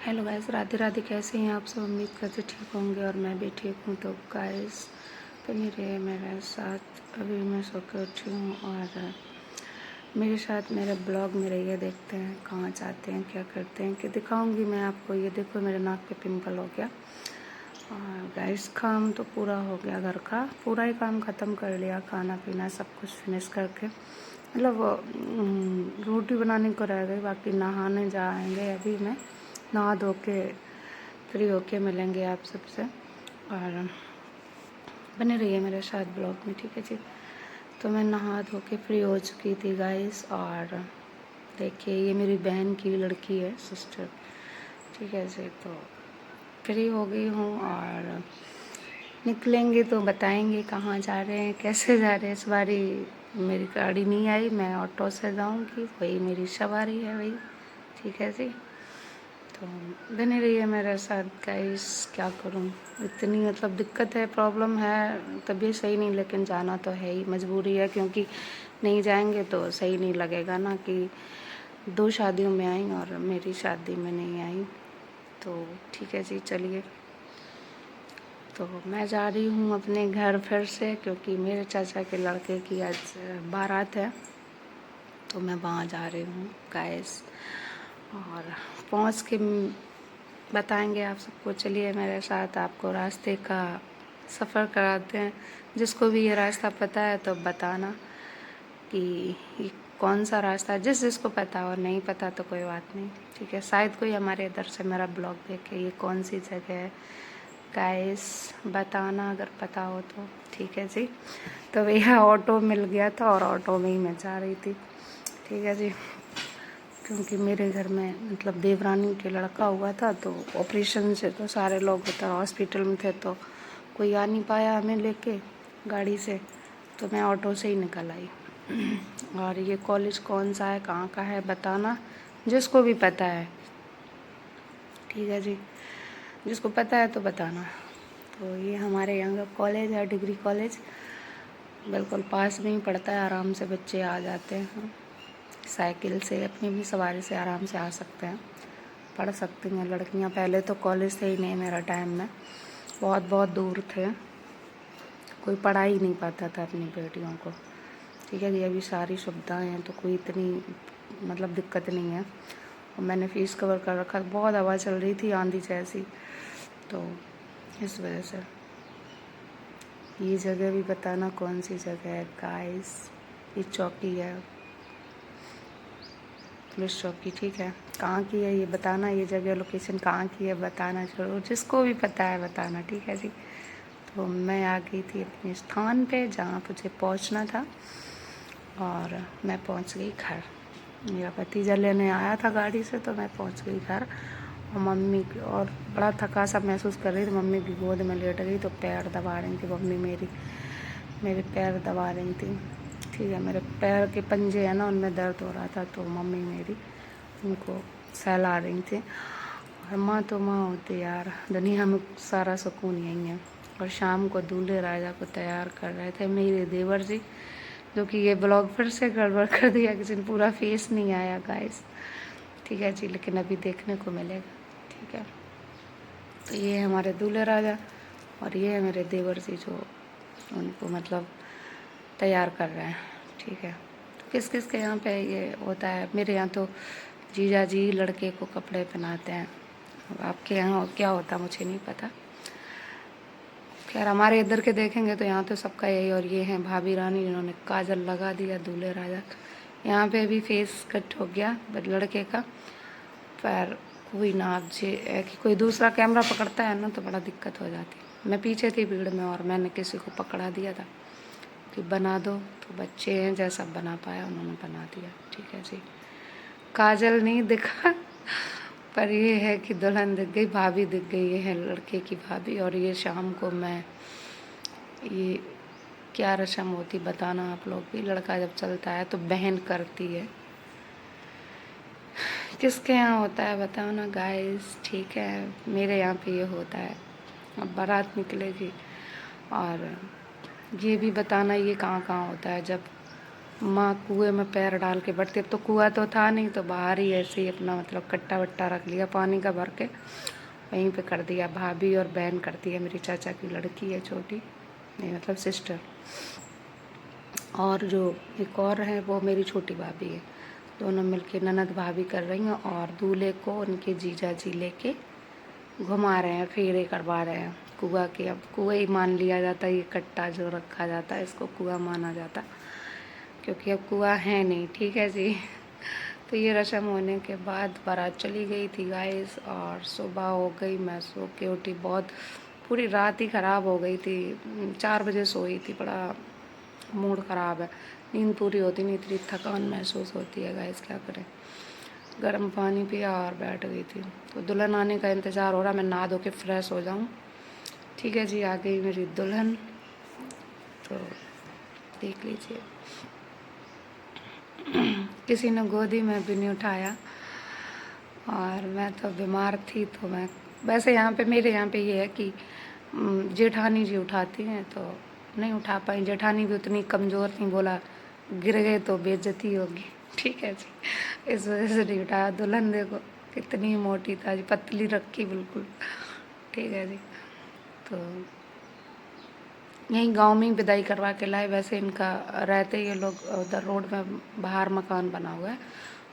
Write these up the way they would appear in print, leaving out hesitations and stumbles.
Hello guys, Radhe Radhe. कैसे हैं आप सब? उम्मीद करते ठीक होंगे और मैं भी ठीक हूँ। तो गाइस, बनी रहे मेरे साथ। अभी मैं सो के उठी हूँ और मेरे साथ मेरे ब्लॉग में रहिए। देखते हैं कहाँ जाते हैं, क्या करते हैं, कि दिखाऊंगी मैं आपको। ये देखो, मेरे नाक पे पिंपल हो गया। और गाइस, काम तो पूरा हो गया, घर का पूरा ही काम ख़त्म कर लिया। खाना पीना सब कुछ फिनिश करके, मतलब रोटी बनाने को रह गई, बाकी नहाने जाएंगे। अभी मैं नहा धो के फ्री होके मिलेंगे आप सबसे। और बने रहिए मेरे साथ ब्लॉग में, ठीक है जी। तो मैं नहा धो के फ्री हो चुकी थी गाइस। और देखिए, ये मेरी बहन की लड़की है, सिस्टर, ठीक है जी। तो फ्री हो गई हूँ और निकलेंगे तो बताएंगे कहाँ जा रहे हैं, कैसे जा रहे हैं। इस बारी मेरी गाड़ी नहीं आई, मैं ऑटो से जाऊँगी, वही मेरी सवारी है वही, ठीक है जी। तो बने रहिए मेरे साथ गाइस। क्या करूं, इतनी मतलब दिक्कत है, प्रॉब्लम है, तबीयत सही नहीं, लेकिन जाना तो है ही, मजबूरी है। क्योंकि नहीं जाएंगे तो सही नहीं लगेगा ना, कि 2 शादियों में आई और मेरी शादी में नहीं आई। तो ठीक है जी, चलिए। तो मैं जा रही हूँ अपने घर फिर से, क्योंकि मेरे चाचा के लड़के की आज बारात है, तो मैं वहाँ जा रही हूँ गाइस। और पहुँच के बताएंगे आप सबको। चलिए मेरे साथ, आपको रास्ते का सफ़र कराते हैं। जिसको भी ये रास्ता पता है तो बताना कि ये कौन सा रास्ता है। जिसको पता और नहीं पता तो कोई बात नहीं, ठीक है। शायद कोई हमारे इधर से मेरा ब्लॉग देखे। ये कौन सी जगह है गाइस, बताना अगर पता हो तो, ठीक है जी। तो भैया ऑटो मिल गया था और ऑटो में ही मैं जा रही थी, ठीक है जी। क्योंकि मेरे घर में मतलब देवरानी के लड़का हुआ था, तो ऑपरेशन से तो सारे लोग उधर हॉस्पिटल में थे, तो कोई आ नहीं पाया हमें लेके गाड़ी से, तो मैं ऑटो से ही निकल आई। और ये कॉलेज कौन सा है, कहाँ का है, बताना जिसको भी पता है, ठीक है जी। जिसको पता है तो बताना। तो ये हमारे यहाँ का कॉलेज है, डिग्री कॉलेज, बिल्कुल पास में ही पड़ता है। आराम से बच्चे आ जाते हैं, साइकिल से, अपनी भी सवारी से आराम से आ सकते हैं, पढ़ सकती हैं लड़कियां। पहले तो कॉलेज थे ही नहीं मेरा टाइम में, बहुत बहुत दूर थे, कोई पढ़ा ही नहीं पाता था अपनी बेटियों को, ठीक है जी। अभी सारी सुविधाएं हैं तो कोई इतनी मतलब दिक्कत नहीं है। और मैंने फ़ीस कवर कर रखा, बहुत हवा चल रही थी आंधी जैसी, तो इस वजह से। ये जगह भी बताना कौन सी जगह है गाइस। ये चौकी है, पुलिस चौकी, ठीक है। कहाँ की है ये बताना, ये जगह लोकेशन कहाँ की है बताना जरूर, जिसको भी पता है बताना, ठीक है जी। तो मैं आ गई थी अपने स्थान पे जहाँ मुझे पहुँचना था, और मैं पहुँच गई घर। मेरा भतीजा लेने आया था गाड़ी से, तो मैं पहुँच गई घर। और मम्मी और बड़ा थका सा महसूस कर रही थी, मम्मी की गोद में लेट गई, तो पैर दबा रही थी मम्मी मेरी, मेरे पैर दबा रही थी, ठीक है। मेरे पैर के पंजे हैं ना, उनमें दर्द हो रहा था, तो मम्मी मेरी उनको सहला रही थी। और माँ तो माँ होती यार, दुनिया में सारा सुकून यही है। और शाम को दूल्हे राजा को तैयार कर रहे थे मेरे देवर जी, जो कि ये ब्लॉग फिर से गड़बड़ कर दिया, किसी ने पूरा फेस नहीं आया गाइस, ठीक है जी। लेकिन अभी देखने को मिलेगा, ठीक है। तो ये है हमारे दूल्हे राजा, और ये है मेरे देवर जी, जो उनको मतलब तैयार कर रहे हैं, ठीक है। तो किस किस के यहाँ पे ये होता है? मेरे यहाँ तो जीजा जी लड़के को कपड़े पहनाते हैं। अब आपके यहाँ क्या होता मुझे नहीं पता। खैर, हमारे इधर के देखेंगे तो यहाँ तो सबका यही। और ये हैं भाभी रानी, जिन्होंने काजल लगा दिया दूल्हे राजा। यहाँ पे भी फेस कट हो गया लड़के का, पर कोई ना। अब कि कोई दूसरा कैमरा पकड़ता है ना तो बड़ा दिक्कत हो जाती है। मैं पीछे थी भीड़ में और मैंने किसी को पकड़ा दिया था कि बना दो, तो बच्चे हैं जैसा बना पाया उन्होंने बना दिया, ठीक है जी। काजल नहीं दिखा, पर ये है कि दुल्हन दिख गई, भाभी दिख गई। ये है लड़के की भाभी। और ये शाम को मैं, ये क्या रस्म होती बताना आप लोग भी। लड़का जब चलता है तो बहन करती है। किसके यहाँ होता है बताओ ना गाइस, ठीक है। मेरे यहाँ पे ये होता है। अब बारात निकलेगी, और ये भी बताना ये कहाँ कहाँ होता है। जब माँ कुएं में पैर डाल के बैठती। अब तो कुआं तो था नहीं, तो बाहर ही ऐसे ही अपना मतलब कट्टा वट्टा रख लिया पानी का भर के, वहीं पे कर दिया। भाभी और बहन करती है, मेरी चाचा की लड़की है छोटी, नहीं मतलब सिस्टर। और जो एक और है वो मेरी छोटी भाभी है। दोनों मिलके ननद भाभी कर रही हैं, और दूल्हे को उनके जीजा जी लेके घुमा रहे हैं, फेरे करवा रहे हैं कुआं के। अब कुआं ही मान लिया जाता है, ये कट्टा जो रखा जाता है इसको कुआं माना जाता, क्योंकि अब कुआं है नहीं। ठीक है जी। तो ये रस्म होने के बाद बारात चली गई थी गाइस, और सुबह हो गई, मैं सो के उठी। बहुत पूरी रात ही ख़राब हो गई थी, 4 बजे सोई थी। बड़ा मूड ख़राब है, नींद पूरी होती नहीं, इतनी थकान महसूस होती है गाइस, क्या करें। गर्म पानी पिया और बैठ गई थी। तो दुल्हन आने का इंतज़ार हो रहा, मैं नहा धो के फ्रेश हो जाऊँ। ठीक है जी, आ गई मेरी दुल्हन, तो देख लीजिए। किसी ने गोदी में भी नहीं उठाया, और मैं तो बीमार थी, तो मैं वैसे यहाँ पे मेरे यहाँ पे ये है कि जेठानी जी उठाती हैं, तो नहीं उठा पाई। जेठानी भी उतनी कमज़ोर थी, बोला गिर गए तो बेइज्जती होगी। ठीक है जी, इस वजह से नहीं उठाया। दुल्हन देखो कितनी मोटी था जी, पतली रखी बिल्कुल। ठीक है जी, तो यहीं गांव में ही विदाई करवा के लाए। वैसे इनका रहते ये लोग उधर रोड में बाहर मकान बना हुआ है,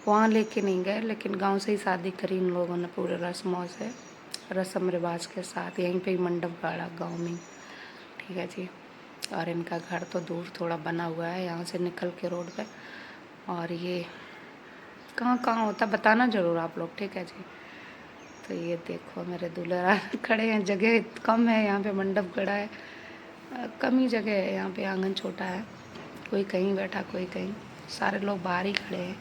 वहाँ लेके नहीं गए, लेकिन गांव से ही शादी करी इन लोगों ने पूरे रस्मों से, रस्म रिवाज के साथ। यहीं पे ही मंडप गाड़ा गांव में। ठीक है जी, और इनका घर तो दूर थोड़ा बना हुआ है यहाँ से निकल के रोड पे। और ये कहाँ कहाँ होता बताना ज़रूर आप लोग, ठीक है जी। तो ये देखो मेरे दूल्हा खड़े हैं, जगह कम है यहाँ पे, मंडप गड़ा है, कम ही जगह है यहाँ पे, आंगन छोटा है, कोई कहीं बैठा कोई कहीं, सारे लोग बाहर ही खड़े हैं।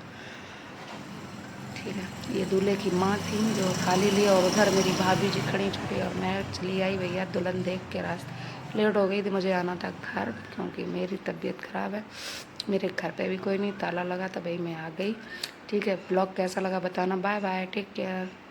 ठीक है, ये दूल्हे की माँ थी जो थाली ली, और उधर मेरी भाभी जी खड़ी छुपी, और मैं चली आई भैया दुल्हन देख के। रास्ते लेट हो गई थी, मुझे आना था घर, क्योंकि मेरी तबीयत ख़राब है। मेरे घर पे भी कोई नहीं, ताला लगा था भाई, मैं आ गई। ठीक है, ब्लॉग कैसा लगा बताना। Bye bye, take care.